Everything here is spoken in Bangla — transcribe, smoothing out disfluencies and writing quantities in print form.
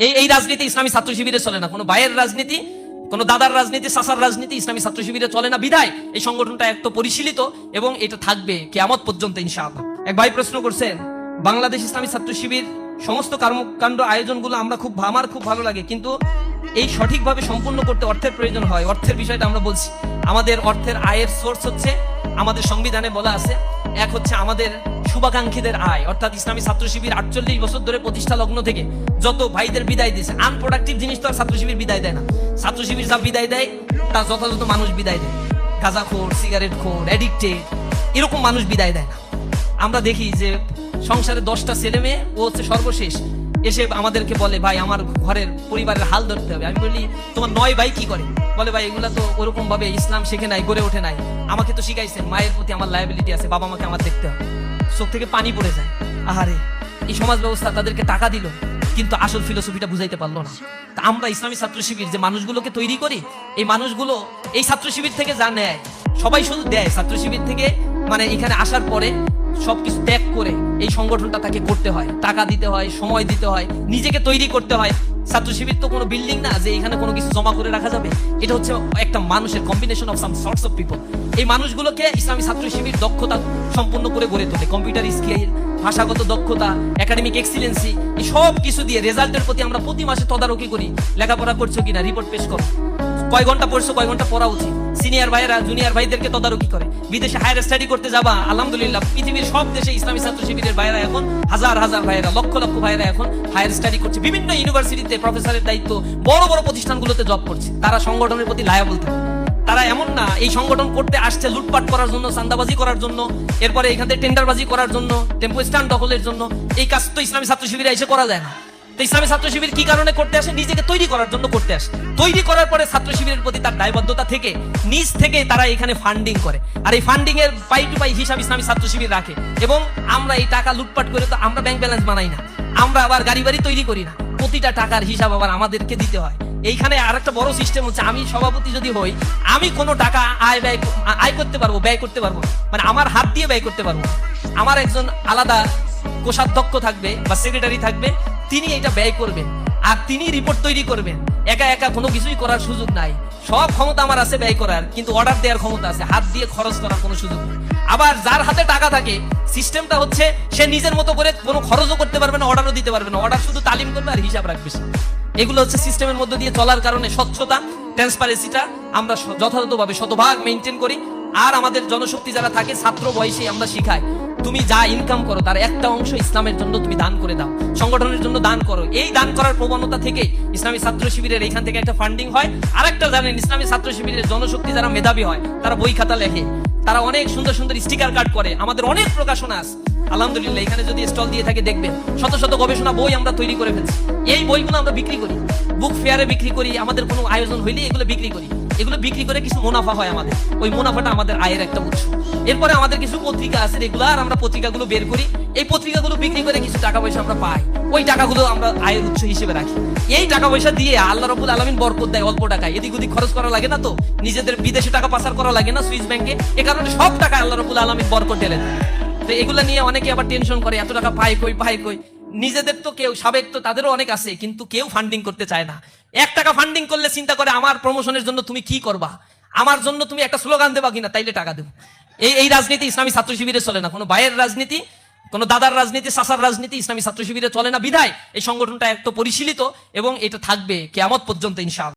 এই রাজনীতি ইসলামী ছাত্র শিবিরে চলে না, কোনো ভাইয়ের রাজনীতি, কোনো দাদার রাজনীতি, চাচার রাজনীতি ইসলামী ছাত্র শিবিরে চলে না। বিধায় এই সংগঠনটা একটু পরিশীলিত এবং এটা থাকবে কিয়ামত পর্যন্ত ইনশাআল্লাহ। এক ভাই প্রশ্ন করছেন, বাংলাদেশ ইসলামী ছাত্র শিবির সমস্ত কর্মকাণ্ড আয়োজনগুলো আমার খুব ভালো লাগে, কিন্তু এই সঠিকভাবে সম্পূর্ণ করতে অর্থের প্রয়োজন হয়। অর্থের বিষয়টা আমরা বলছি, আমাদের অর্থের আয়ের সোর্স হচ্ছে আমাদের সংবিধানে বলা আছে, এক হচ্ছে আমাদের শুভাকাঙ্ক্ষীদের আয়, অর্থাৎ ইসলামী ছাত্র শিবির 48 বছর ধরে প্রতিষ্ঠা লগ্ন থেকে যত ভাইদের বিদায় দিয়েছে, আনপ্রোডাক্টিভ জিনিস তো আর ছাত্র শিবির বিদায় দেয় না। ছাত্র শিবির যা বিদায় দেয় তা যথাযথ মানুষ বিদায় দেয়, গাঁজাখোর, সিগারেট খোর, অ্যাডিক্টেড, এরকম মানুষ বিদায় দেয় না। আমরা দেখি যে সংসারে 10টা ছেলে মেয়ে, ও হচ্ছে সর্বশেষ, এসে আমাদেরকে বলে ভাই আমার ঘরের পরিবারের হাল ধরতে হবে। আমি বলি তোমার 9 ভাই কি করে? বলে ভাই এগুলা তো ওরকম ভাবে ইসলাম শেখে নাই, গড়ে ওঠে নাই, আমাকে তো শিখাইছেন মায়ের প্রতি আমার লায়াবিলিটি আছে, বাবা মাকে আমার দেখতে হবে। চোখ থেকে পানি পড়ে যায়। আহারে, এই সমাজ ব্যবস্থা তাদেরকে টাকা দিল কিন্তু আসল ফিলোসফিটা বুঝাইতে পারলো না। তা আমরা ইসলামী ছাত্র শিবির যে মানুষগুলোকে তৈরি করি, এই মানুষগুলো এই ছাত্র শিবির থেকে যা নেয় সবাই শুধু দেয়, ছাত্র শিবির থেকে মানে এখানে আসার পরে সবকিছু ত্যাগ করে এই সংগঠনটা তাকে করতে হয়, টাকা দিতে হয়, সময় দিতে হয়, নিজেকে তৈরি করতে হয়। ছাত্র শিবির তো কোনো বিল্ডিং না যে এখানে কোনো কিছু জমা করে রাখা যাবে, এটা হচ্ছে একটা মানুষের combination of some sorts of people. এই মানুষগুলোকে ইসলামী ছাত্র শিবির দক্ষতা সম্পন্ন করে গড়ে তোলে, কম্পিউটার স্কিল, ভাষাগত দক্ষতা, একাডেমিক এক্সিলেন্সি, এই সব কিছু দিয়ে রেজাল্টের প্রতি আমরা প্রতি মাসে তদারকি করি, লেখাপড়া করছো কিনা রিপোর্ট পেশ করো, কয় ঘন্টা পড়ছো, কয় ঘন্টা পড়া উচিত। সিনিয়র ভাইয়েরা জুনিয়র ভাইদেরকে তদারকি করে। বিদেশে হায়ার স্টাডি করতে যাবা, আলহামদুলিল্লাহ পৃথিবীর সব দেশে ইসলামী ছাত্র শিবিরের ভাইয়েরা এখন হাজার হাজার ভাইয়েরা, লক্ষ লক্ষ ভাইয়েরা এখন হায়ার স্টাডি করছে, বিভিন্ন ইউনিভার্সিটিতে প্রফেসরের দায়িত্ব, বড় বড় প্রতিষ্ঠানগুলোতে জব করছে। তারা সংগঠনের প্রতি লায়াবল থাকে। তারা এমন না এই সংগঠন করতে আসছে লুটপাট করার জন্য, চাঁদাবাজি করার জন্য, এরপরে এখান থেকে টেন্ডারবাজি করার জন্য, টেম্পো স্ট্যান্ড দখলের জন্য। এই কাজ তো ইসলামী ছাত্র শিবিরে এসে করা যায় না। তো ইসলামী ছাত্র শিবির কি কারণে করতে আসে? নিজেকে তৈরি করার জন্য করতে আসে। তৈরি করার পরে ছাত্র শিবিরের প্রতি তার দায়বদ্ধতা থেকে নিজ থেকে তারা এখানে ফান্ডিং করে, আর এই ফান্ডিং এর পাই টু পাই হিসাব ইসলামী ছাত্র শিবির রাখে। এবং আমরা এই টাকা লুটপাট করে তো আমরা ব্যাংক ব্যালেন্স বানাই না, আমরা আবার গাড়ি বাড়ি তৈরি করি না, প্রতিটা টাকার হিসাব আবার আমাদেরকে দিতে হয়। এইখানে আর একটা বড় সিস্টেম হচ্ছে, আমি সভাপতি যদি হই, আমি কোনো টাকা আয় করতে পারবো, ব্যয় করতে পারবো, মানে আমার হাত দিয়ে ব্যয় করতে পারবো। আমার একজন আলাদা কোষাধ্যক্ষ থাকবে বা সেক্রেটারি থাকবে, তিনি এটা ব্যয় করবেন আর তিনি রিপোর্ট তৈরি করবেন। একা একা কোনো কিছুই করার সুযোগ নাই। সব ক্ষমতা আমার আছে ব্যয় করার, কিন্তু অর্ডার দেওয়ার ক্ষমতা আছে, হাত দিয়ে খরচ করার কোনো সুযোগ নেই। আবার যার হাতে টাকা থাকে, সিস্টেমটা হচ্ছে সে নিজের মতো করে কোনো খরচও করতে পারবে না, অর্ডারও দিতে পারবে না, অর্ডার শুধু তালিম করবে আর হিসাব রাখবে। এগুলো হচ্ছে সিস্টেমের মধ্যে দিয়ে চলার কারণে স্বচ্ছতা, ট্রান্সপারেন্সিটা আমরা যথাযথভাবে শতভাগ মেনটেন করি। আর আমাদের জনশক্তি যারা থাকে, ছাত্র বয়সে আমরা শিখাই, তুমি যা ইনকাম করো তার একটা অংশ ইসলামের জন্য তুমি দান করে দাও, সংগঠনের জন্য দান করো। এই দান করার প্রবণতা থেকে ইসলামী ছাত্র শিবিরের এখান থেকে একটা ফান্ডিং হয়। আরেকটা জানেন, ইসলামী ছাত্র শিবিরের জনশক্তি যারা মেধাবী হয়, তারা বই খাতা লেখে, তারা অনেক সুন্দর সুন্দর স্টিকার কার্ড করে। আমাদের অনেক প্রকাশনা আছে আলহামদুলিল্লাহ, এখানে যদি স্টল দিয়ে থাকে দেখবেন শত শত গবেষণা বই আমরা তৈরি করে ফেলছি। এই বইগুলো আমরা বিক্রি করি, বুক ফেয়ারে বিক্রি করি, আমাদের কোনো আয়োজন হইলে এগুলো বিক্রি করি। এগুলো বিক্রি করে কিছু মুনাফা হয় আমাদের, ওই মুনাফাটা আমাদের আয়ের একটা উৎস। এরপরে আমাদের কিছু পত্রিকা আছে রেগুলার, আমরা পত্রিকাগুলো বের করি, এই পত্রিকাগুলো বিক্রি করে কিছু টাকা পয়সা আমরা পাই, ওই টাকাগুলো আমরা আয়ের উৎস হিসেবে রাখি। এই টাকা পয়সা দিয়ে আল্লাহ রাব্বুল আলামিন বরকত দেয় অল্প টাকায়, এদিক ওদিক খরচ করা লাগে না, তো নিজেদের বিদেশে টাকা পাচার করা লাগে না সুইস ব্যাংকে, এ কারণে সব টাকা আল্লাহ রাব্বুল আলামিন বরকত ঢেলে দেয়। তো এগুলা নিয়ে অনেকে আবার টেনশন করে, এত টাকা পাই কই। নিজেদের তো কেউ সাবেক তো তাদেরও অনেক আছে, কিন্তু কেউ ফান্ডিং করতে চায় না। 1 টাকা ফান্ডিং করলে চিন্তা করে আমার প্রমোশনের জন্য তুমি কি করবা, আমার জন্য তুমি একটা স্লোগান দেবা কিনা, তাইলে টাকা দেবো। এই রাজনীতি ইসলামী ছাত্র শিবিরে চলে না, কোনো ভাইয়ের রাজনীতি, কোনো দাদার রাজনীতি, চাচার রাজনীতি ইসলামী ছাত্র শিবিরে চলে না। বিধায় এই সংগঠনটা একটু পরিশীলিত এবং এটা থাকবে কিয়ামত পর্যন্ত ইনশাআল্লাহ।